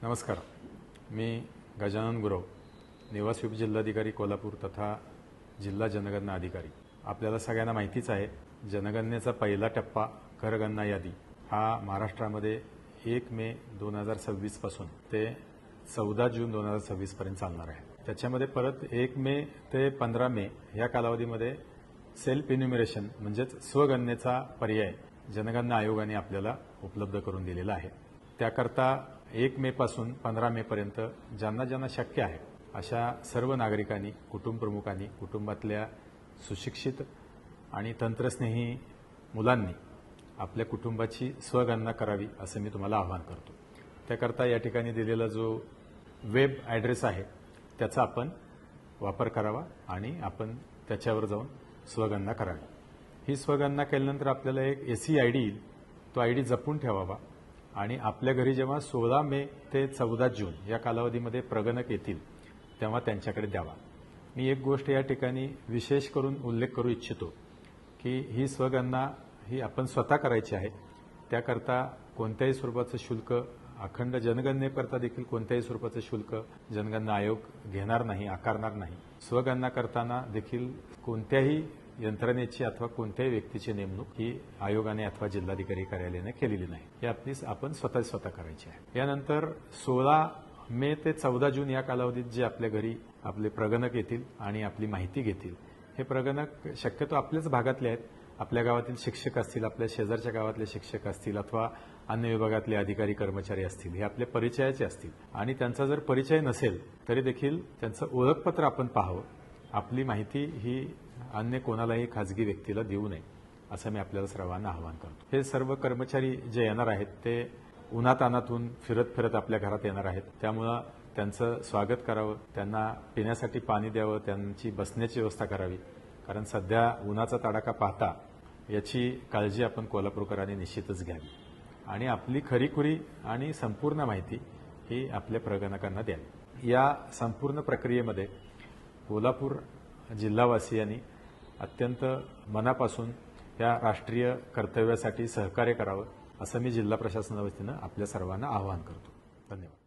नमस्कार, मी गजानन गुरव, निवासी उपजिल्हाधिकारी कोल्हापूर तथा जिल्हा जनगणना अधिकारी। आपल्याला सगळ्यांना माहितीच आहे, जनगणनेचा पहिला टप्पा घरगणना यादी हा महाराष्ट्रामध्ये 1 मे 2026 पासून ते 14 जून 2026 पर्यंत चालणार आहे। त्याच्यामध्ये परत 1 मे ते 15 मे या कालावधीमध्ये सेल्फ इन्युमरेशन म्हणजेच स्वगणनेचा पर्याय जनगणना आयोगाने आपल्याला उपलब्ध करून दिलेला आहे। त्याकरता 1 मे पासून 15 मे पर्यंत ज्यांना शक्य आहे अशा सर्व नागरिकांनी, कुटुंब प्रमुखांनी, कुटुंबातल्या सुशिक्षित आणि तंत्रस्नेही मुलांनी आपल्या कुटुंबाची स्वगणना करावी असं मी तुम्हाला आवाहन करतो। त्याकरता या ठिकाणी दिलेला जो वेब ॲड्रेस आहे त्याचा आपण वापर करावा आणि आपण त्याच्यावर जाऊन स्वगणना करावी। ही स्वगणना केल्यानंतर आपल्याला एक SEID येईल, तो ID जपून ठेवावा आणि आपल्या घरी जेव्हा 16 मे ते 14 जून या कालावधीमध्ये प्रगणक येतील तेव्हा त्यांच्याकडे द्यावा। मी एक गोष्ट या ठिकाणी विशेष करून उल्लेख करू इच्छितो की ही स्वगणना ही आपण स्वतः करायची आहे। त्याकरता कोणत्याही स्वरूपाचं शुल्क, अखंड जनगणनेकरता देखील कोणत्याही स्वरूपाचं शुल्क जनगणना आयोग घेणार नाही, आकारणार नाही। स्वगणना करताना देखील कोणत्याही यंत्रणेची अथवा कोणत्याही व्यक्तीची नेमणूक ही आयोगाने अथवा जिल्हाधिकारी कार्यालयाने केलेली नाही। हे आपण स्वतः करायची आहे। यानंतर 16 मे ते 14 जून या कालावधीत जे आपल्या घरी आपले प्रगणक येतील आणि आपली माहिती घेतील, हे प्रगणक शक्यतो आपल्याच भागातले आहेत। आपल्या गावातील शिक्षक असतील, आपल्या शेजारच्या गावातले शिक्षक असतील अथवा अन्य विभागातले अधिकारी कर्मचारी असतील, हे आपल्या परिचयाचे असतील आणि त्यांचा जर परिचय नसेल तरी देखील त्यांचं ओळखपत्र आपण पाहावं। आपली माहिती ही अन्य कोणालाही खाजगी व्यक्तीला देऊ नये असं मी आपल्याला सर्वांना आवाहन करतो। हे सर्व कर्मचारी जे येणार आहेत ते उन्हातान्हातून फिरत आपल्या घरात येणार आहेत, त्यामुळे त्यांचं स्वागत करावं, त्यांना पिण्यासाठी पाणी द्यावं, त्यांची बसण्याची व्यवस्था करावी, कारण सध्या उन्हाचा तडाखा पाहता याची काळजी आपण कोल्हापूरकरांनी निश्चितच घ्यावी आणि आपली खरीखुरी आणि संपूर्ण माहिती ही आपल्या प्रगणकांना द्यावी। या संपूर्ण प्रक्रियेमध्ये कोल्हापूर जिल्हावासियांनी अत्यंत मनापासून या राष्ट्रीय कर्तव्यासाठी सहकार्य करावं असं मी जिल्हा प्रशासनाच्या वतीनं आपल्या सर्वांना आवाहन करतो। धन्यवाद।